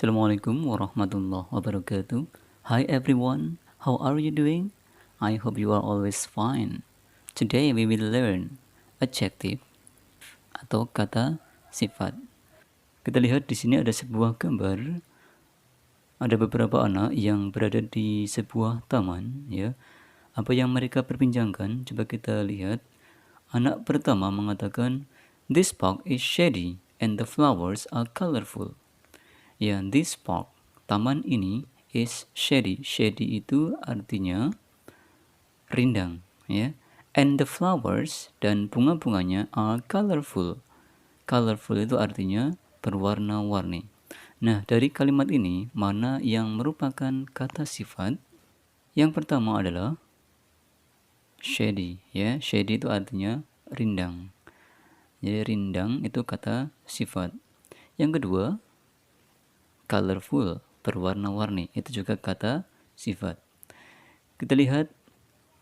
Assalamualaikum warahmatullahi wabarakatuh. Hi everyone, how are you doing? I hope you are always fine. Today we will learn adjective atau kata sifat. Kita lihat di sini ada sebuah gambar. Ada beberapa anak yang berada di sebuah taman, ya. Apa yang mereka perbincangkan? Coba kita lihat. Anak pertama mengatakan, "This park is shady and the flowers are colorful." Ya, this park, taman ini is shady. Shady itu artinya rindang, ya. And the flowers dan bunga-bunganya are colorful. Colorful itu artinya berwarna-warni. Nah, dari kalimat ini mana yang merupakan kata sifat? Yang pertama adalah shady, ya. Shady itu artinya rindang. Jadi rindang itu kata sifat. Yang kedua, colorful, berwarna-warni, itu juga kata sifat. Kita lihat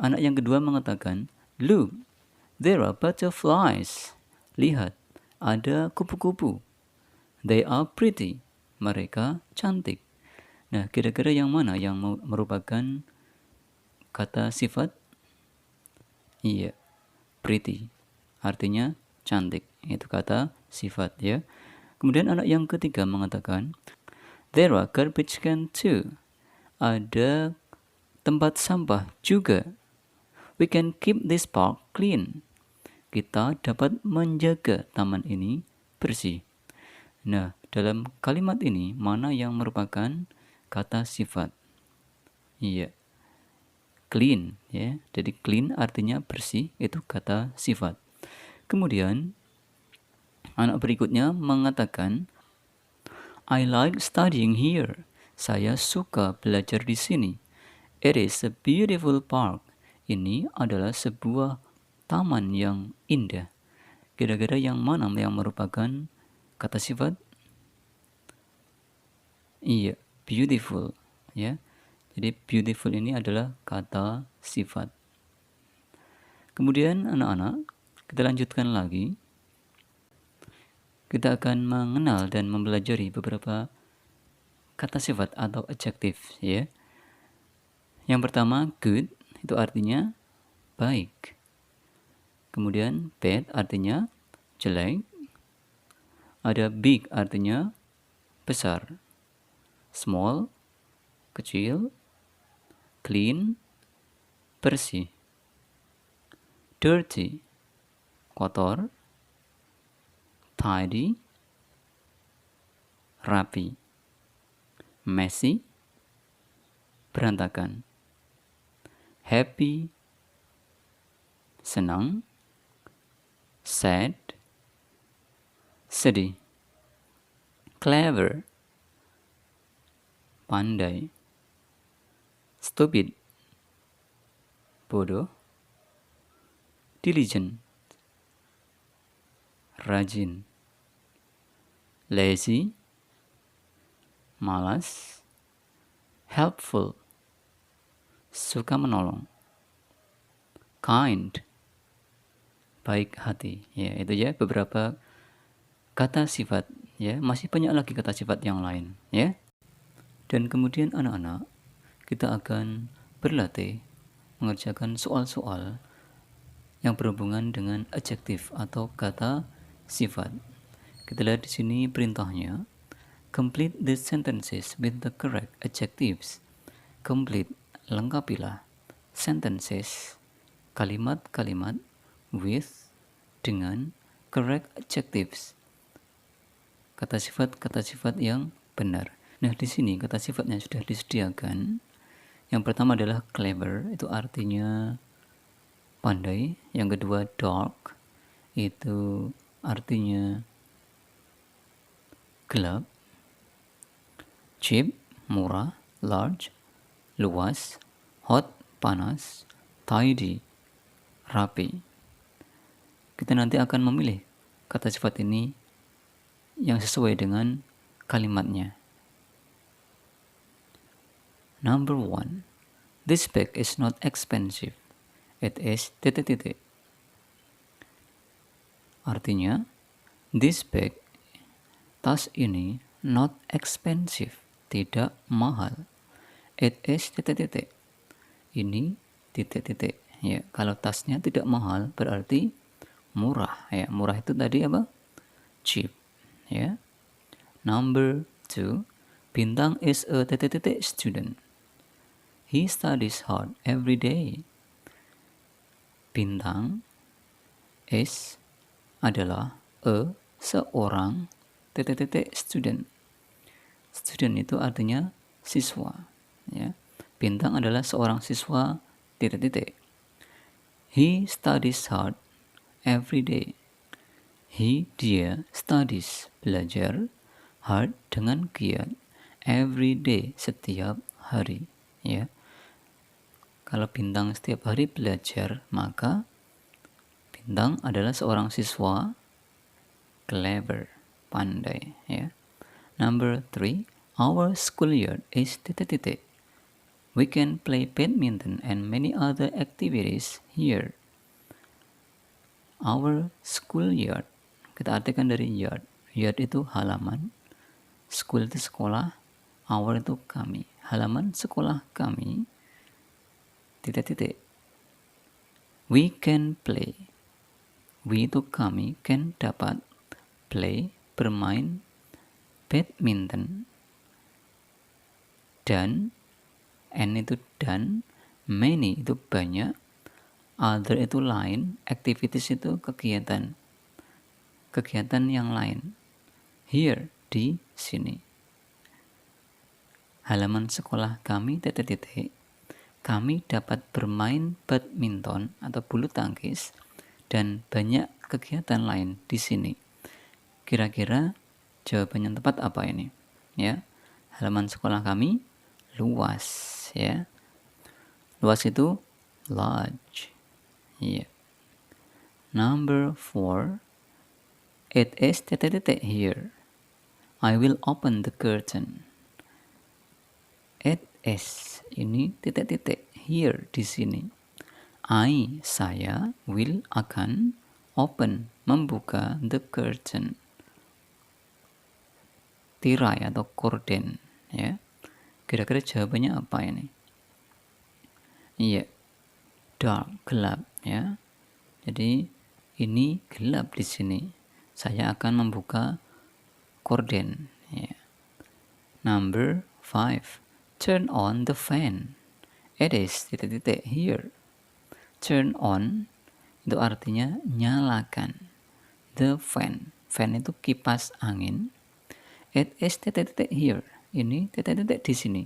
anak yang kedua mengatakan, "Look, there are butterflies." Lihat, ada kupu-kupu. "They are pretty." Mereka cantik. Nah, kira-kira yang mana yang merupakan kata sifat? Iya, pretty. Artinya cantik. Itu kata sifat, ya. Kemudian anak yang ketiga mengatakan, "There are garbage can too." Ada tempat sampah juga. "We can keep this park clean." Kita dapat menjaga taman ini bersih. Nah, dalam kalimat ini mana yang merupakan kata sifat? Iya, clean, ya. Jadi clean artinya bersih, itu kata sifat. Kemudian anak berikutnya mengatakan, "I like studying here." Saya suka belajar di sini. "It is a beautiful park." Ini adalah sebuah taman yang indah. Kira-kira yang mana yang merupakan kata sifat? Iya, beautiful, ya. Jadi beautiful ini adalah kata sifat. Kemudian anak-anak, kita lanjutkan lagi. Kita akan mengenal dan mempelajari beberapa kata sifat atau adjektif, ya. Yang pertama, good, itu artinya baik. Kemudian bad artinya jelek. Ada big artinya besar. Small, kecil. Clean, bersih. Dirty, kotor. Tidy, rapi. Messy, berantakan. Happy, senang. Sad, sedih. Clever, pandai. Stupid, bodoh. Diligent, rajin. Lazy, malas. Helpful, suka menolong. Kind, baik hati. Ya, itu ya beberapa kata sifat, ya. Masih banyak lagi kata sifat yang lain, ya. Dan kemudian anak-anak, kita akan berlatih mengerjakan soal-soal yang berhubungan dengan adjektif atau kata sifat. Kita lihat di sini perintahnya. Complete the sentences with the correct adjectives. Complete, lengkapilah. Sentences, kalimat-kalimat, with, dengan, correct adjectives. Kata sifat yang benar. Nah, di sini kata sifatnya sudah disediakan. Yang pertama adalah clever, itu artinya pandai. Yang kedua dark, itu artinya gelap. Cheap, murah. Large, luas. Hot, panas. Tidy, rapi. Kita nanti akan memilih kata sifat ini yang sesuai dengan kalimatnya. Number 1. This bag is not expensive. It is ... Artinya, this bag, tas ini, not expensive, tidak mahal. It is titik-titik. Ini titik-titik. Ya, kalau tasnya tidak mahal berarti murah. Ya, murah itu tadi apa? Cheap. Ya. Number 2, Bintang is a titik-titik student. He studies hard every day. Bintang is adalah seorang titik-titik student. Student itu artinya siswa. Ya. Bintang adalah seorang siswa titik-titik. He studies hard every day. Dia studies, belajar, hard dengan giat, every day, setiap hari. Ya. Kalau Bintang setiap hari belajar, maka Bintang adalah seorang siswa clever, pandai. Ya. Number 3, our schoolyard is titik-titik. We can play badminton and many other activities here. Our schoolyard, kita artikan dari yard. Yard itu halaman, school itu sekolah, our itu kami. Halaman sekolah kami, titik-titik. We can play. We itu kami, can dapat, play, bermain, badminton, dan, and itu dan, many itu banyak, other itu lain, activities itu kegiatan. Kegiatan yang lain. Here, di sini. Halaman sekolah kami, titik-titik. Kami dapat bermain badminton atau bulu tangkis dan banyak kegiatan lain di sini. Kira-kira jawaban yang tepat apa ini? Ya, halaman sekolah kami luas, ya. Luas itu large. Ya. Number 4, it is titik-titik here. I will open the curtain. It is, ini titik-titik, here, di sini. Saya, will, akan, open, membuka, the curtain, tirai atau korden. Ya. Kira-kira jawabannya apa ini? Iya, dark, gelap. Ya. Jadi ini gelap di sini. Saya akan membuka korden. Ya. Number 5, turn on the fan. It is titik-titik here. Turn on itu artinya nyalakan. The fan. Fan itu kipas angin. It is titik-titik here. Ini titik-titik di sini.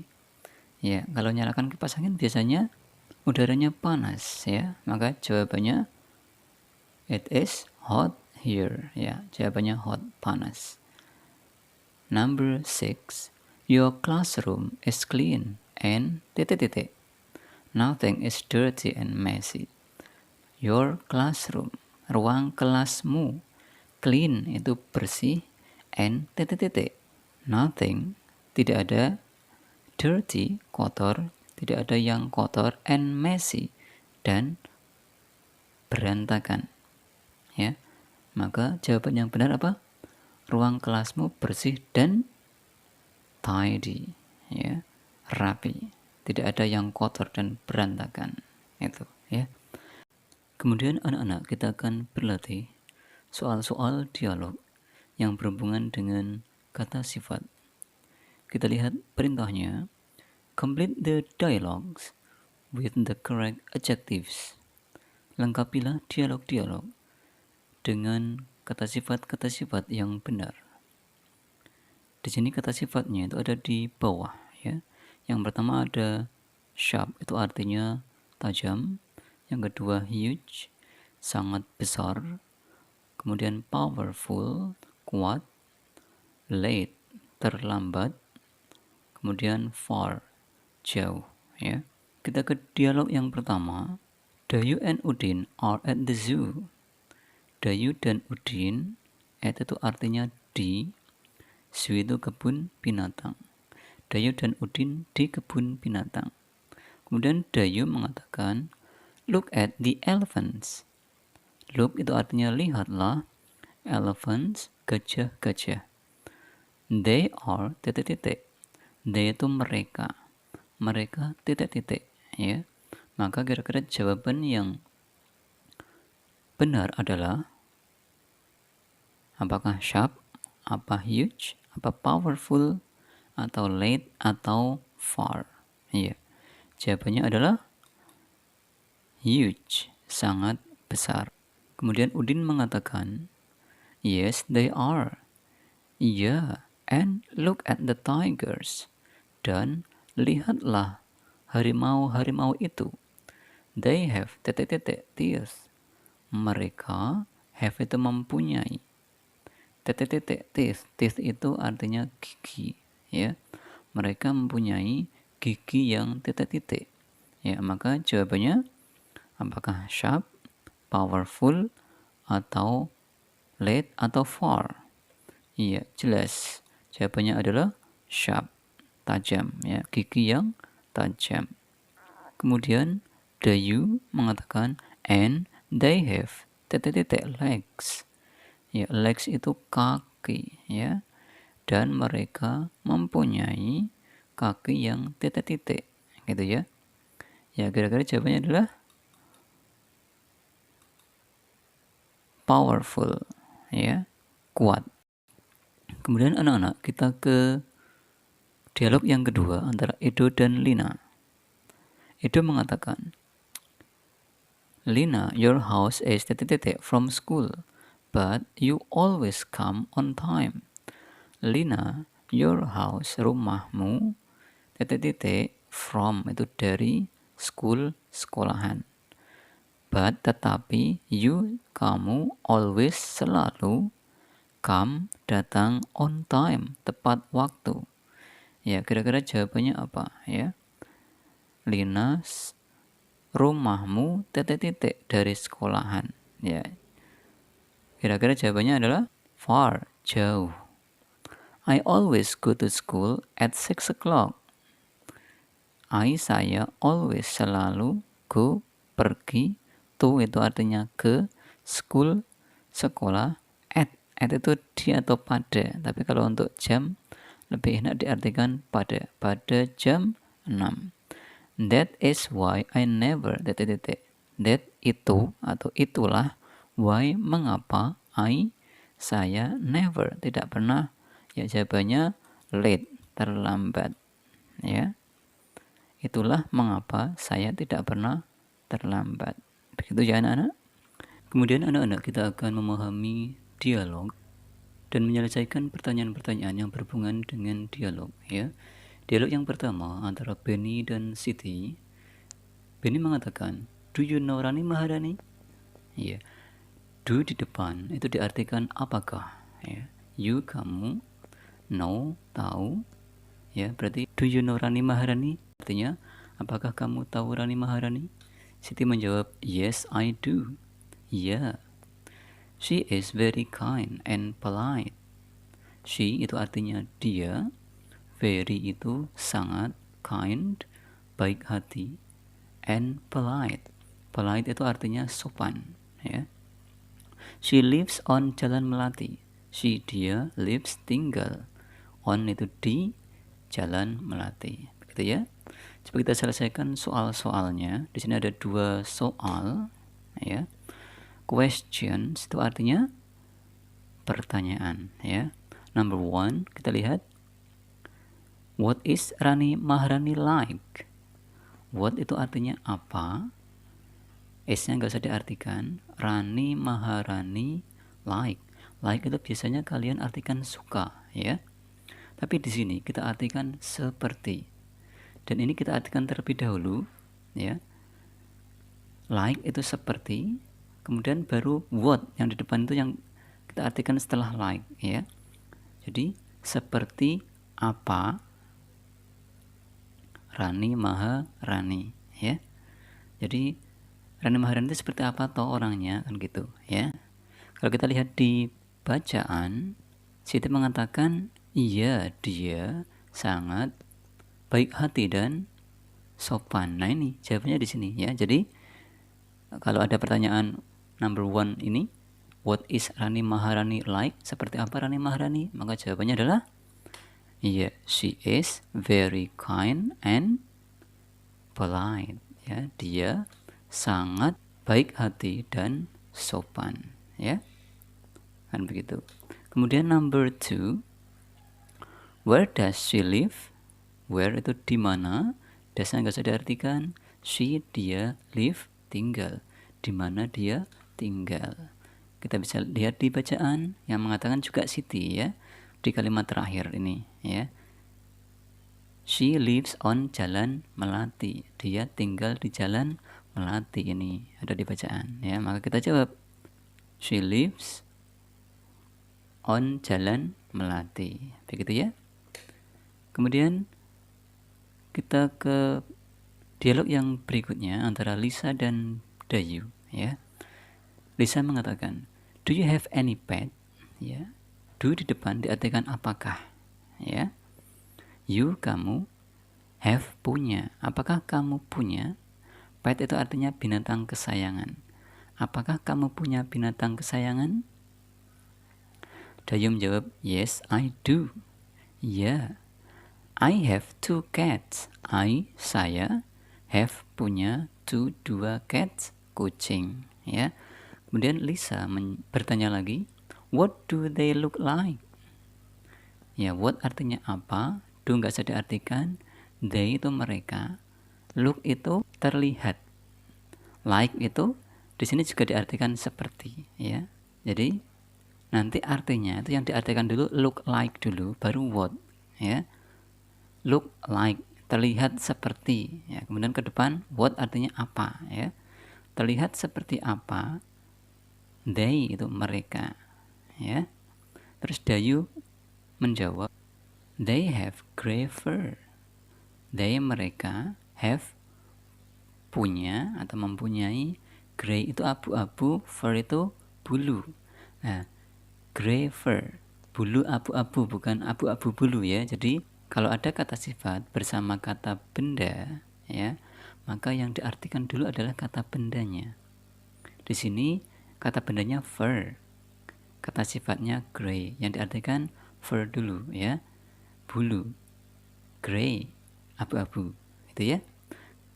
Ya, kalau nyalakan kipas angin biasanya udaranya panas, ya. Maka jawabannya it is hot here. Ya, jawabannya hot, panas. Number 6, your classroom is clean and titik-titik. Nothing is dirty and messy. Your classroom, ruang kelasmu. Clean itu bersih, and titik-titik. Nothing, tidak ada. Dirty, kotor, tidak ada yang kotor, and messy, dan berantakan. Ya, maka jawaban yang benar apa? Ruang kelasmu bersih dan tidy, ya, rapi. Tidak ada yang kotor dan berantakan. Itu, ya. Kemudian anak-anak kita akan berlatih soal-soal dialog yang berhubungan dengan kata sifat. Kita lihat perintahnya. Complete the dialogues with the correct adjectives. Lengkapilah dialog-dialog dengan kata sifat yang benar. Di sini kata sifatnya itu ada di bawah, ya. Yang pertama ada sharp, itu artinya tajam. Yang kedua huge, sangat besar. Kemudian powerful, kuat. Late, terlambat. Kemudian far, jauh, ya. Kita ke dialog yang pertama. Dayu and Udin are at the zoo. Dayu dan Udin, at itu artinya di, zoo itu kebun binatang. Dayu dan Udin di kebun binatang. Kemudian Dayu mengatakan, look at the elephants. Look itu artinya lihatlah. Elephants, gajah-gajah. They are titik-titik. They itu mereka. Mereka titik-titik, ya. Maka kira-kira jawaban yang benar adalah apakah sharp, apa huge, apa powerful, atau late, atau far. Iya. Jawabannya adalah huge, sangat besar. Kemudian Udin mengatakan, yes, they are. Iya, and look at the tigers. Dan lihatlah harimau-harimau itu. They have titik-titik teeth. Mereka have itu mempunyai. Titik-titik teeth. Teeth itu artinya gigi, ya. Mereka mempunyai gigi yang titik-titik. Ya, maka jawabannya apakah sharp, powerful, atau late, atau far? Iya, jelas. Jawabannya adalah sharp, tajam, ya, gigi yang tajam. Kemudian Dayu mengatakan and they have titik-titik legs. Ya, legs itu kaki, ya. Dan mereka mempunyai kaki yang titik-titik, gitu ya. Ya, kira-kira jawabannya adalah powerful, ya, kuat. Kemudian anak-anak, kita ke dialog yang kedua antara Edo dan Lina. Edo mengatakan, Lina, your house is titik-titik from school, but you always come on time. Lina, your house, rumahmu, titik-titik from itu dari school, sekolahan. But, tetapi, you, kamu, always, selalu, come, datang, on time, tepat waktu. Ya, kira-kira jawabannya apa, ya? Lina, rumahmu, titik-titik dari sekolahan. Ya, kira-kira jawabannya adalah far, jauh. I always go to school at 6 o'clock. Saya always, selalu, go, pergi, to itu artinya ke, school, sekolah, at itu di atau pada. Tapi kalau untuk jam, lebih enak diartikan pada jam 6. That is why I never, titik-titik. That itu atau itulah, why, mengapa, saya, never, tidak pernah. Ya, jawabannya late, terlambat. Ya, itulah mengapa saya tidak pernah terlambat. Begitu ya anak-anak. Kemudian anak-anak kita akan memahami dialog dan menyelesaikan pertanyaan-pertanyaan yang berhubungan dengan dialog, ya. Dialog yang pertama antara Benny dan Siti. Benny mengatakan, do you know Rani Maharani? Ya. Do di depan itu diartikan apakah, ya. You, kamu, know, tahu, ya. Berarti do you know Rani Maharani? Artinya apakah kamu tahu Rani Maharani? Siti menjawab, yes, I do. Ya. She is very kind and polite. She itu artinya dia, very itu sangat, kind, baik hati, and polite. Polite itu artinya sopan, ya. She lives on Jalan Melati. She, dia, lives, tinggal. On itu di, Jalan Melati. Begitu ya. Coba kita selesaikan soal-soalnya. Di sini ada 2 soal, ya. Questions itu artinya pertanyaan, ya. Number 1, kita lihat. What is Rani Maharani like? What itu artinya apa? S-nya nggak usah diartikan. Rani Maharani like. Like itu biasanya kalian artikan suka, ya. Tapi di sini kita artikan seperti. Dan ini kita artikan terlebih dahulu, ya. Like itu seperti, kemudian baru what yang di depan itu yang kita artikan setelah like, ya. Jadi seperti apa Rani Maharani, ya. Jadi Rani Maharani itu seperti apa toh orangnya, kan gitu, ya. Kalau kita lihat di bacaan, Siti mengatakan iya, dia sangat baik hati dan sopan. Nah, ini jawabannya di sini, ya. Jadi kalau ada pertanyaan number 1 ini, what is Rani Maharani like? Seperti apa Rani Maharani? Maka jawabannya adalah Iya, she is very kind and polite. Ya, dia sangat baik hati dan sopan. Ya, kan begitu. Kemudian number 2, where does she live? Where itu di mana? Dasnya nggak usah diartikan. She, dia, live, tinggal. Di mana dia tinggal. Kita bisa lihat di bacaan yang mengatakan juga city ya. Di kalimat terakhir ini ya. She lives on Jalan Melati. Dia tinggal di Jalan Melati, ini ada di bacaan ya. Maka kita jawab she lives on Jalan Melati. Begitu ya. Kemudian kita ke dialog yang berikutnya antara Lisa dan Dayu ya. Lisa mengatakan, "Do you have any pet?" Ya. Do di depan diartikan apakah ya. You, kamu, have, punya. Apakah kamu punya? Pet itu artinya binatang kesayangan. Apakah kamu punya binatang kesayangan? Dayu menjawab, yes, I do. Ya, I have 2 cats. Saya, have, punya, dua cats, kucing. Ya. Kemudian Lisa bertanya lagi, what do they look like? Ya, what artinya apa? Do nggak bisa diartikan. They itu mereka. Look itu terlihat. Like itu di sini juga diartikan seperti. Ya, jadi nanti artinya itu yang diartikan dulu look like dulu, baru what. Ya, look like terlihat seperti. Ya, kemudian ke depan what artinya apa. Ya, terlihat seperti apa. They itu mereka. Ya, terus Dayu menjawab, they have gray fur. They mereka have punya atau mempunyai, gray itu abu-abu, fur itu bulu. Nah, gray fur, bulu abu-abu, bukan abu-abu bulu ya. Jadi kalau ada kata sifat bersama kata benda ya, maka yang diartikan dulu adalah kata bendanya. Di sini kata bendanya fur, kata sifatnya gray, yang diartikan fur dulu ya, bulu, gray, abu-abu, itu ya.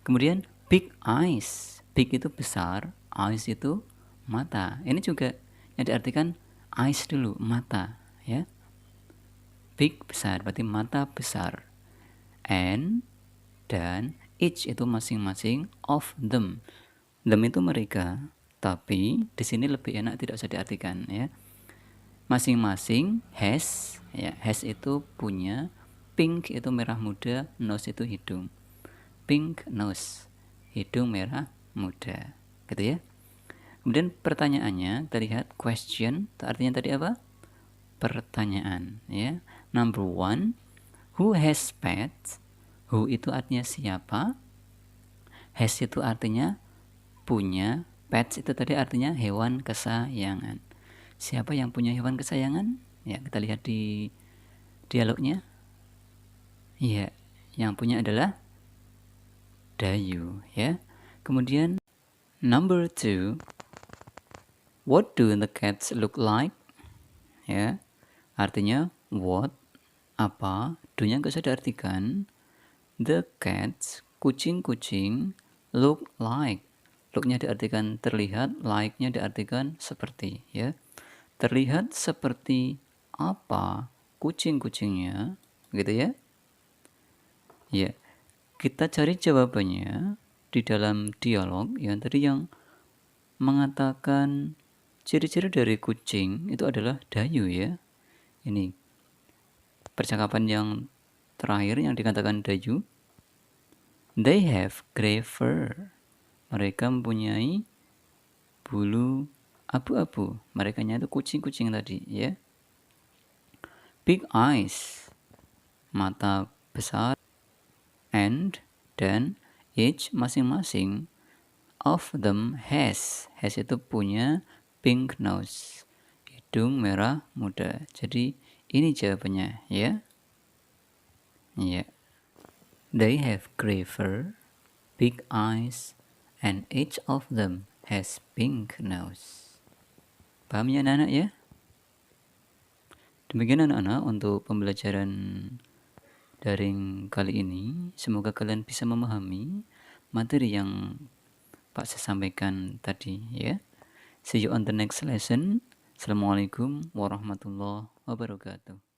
Kemudian big eyes, big itu besar, eyes itu mata. Ini juga yang diartikan eyes dulu, mata ya. Big besar berarti mata besar. And dan each itu masing-masing of them. Them itu mereka, tapi di sini lebih enak tidak usah diartikan ya. Masing-masing has ya, has itu punya, pink itu merah muda, nose itu hidung. Pink nose, hidung merah muda, gitu ya. Kemudian pertanyaannya terlihat question, artinya tadi apa? Pertanyaan ya. Number 1, who has pets? Who itu artinya siapa? Has itu artinya punya, pets itu tadi artinya hewan kesayangan. Siapa yang punya hewan kesayangan? Ya, kita lihat di dialognya. Ya, yang punya adalah Dayu ya. Kemudian number 2, what do the cats look like? Ya, artinya what, apa, do-nya nggak usah diartikan. The cats, kucing-kucing, look like. Look-nya diartikan terlihat, like-nya diartikan seperti ya. Terlihat seperti apa kucing-kucingnya, gitu ya. Ya, kita cari jawabannya di dalam dialog yang tadi yang mengatakan ciri-ciri dari kucing itu adalah Dayu ya. Ini percakapan yang terakhir yang dikatakan Dayu. They have gray fur. Mereka mempunyai bulu abu-abu. Merekanya itu kucing-kucing tadi ya. Big eyes, mata besar, and dan each masing-masing of them has itu punya pink nose, hidung merah muda. Jadi ini jawabannya ya. Ya. They have gray fur, big eyes, and each of them has pink nose. Paham ya anak-anak ya? Demikian anak-anak untuk pembelajaran daring kali ini. Semoga kalian bisa memahami materi yang Pak saya sampaikan tadi ya. See you on the next lesson. Assalamualaikum warahmatullahi wabarakatuh.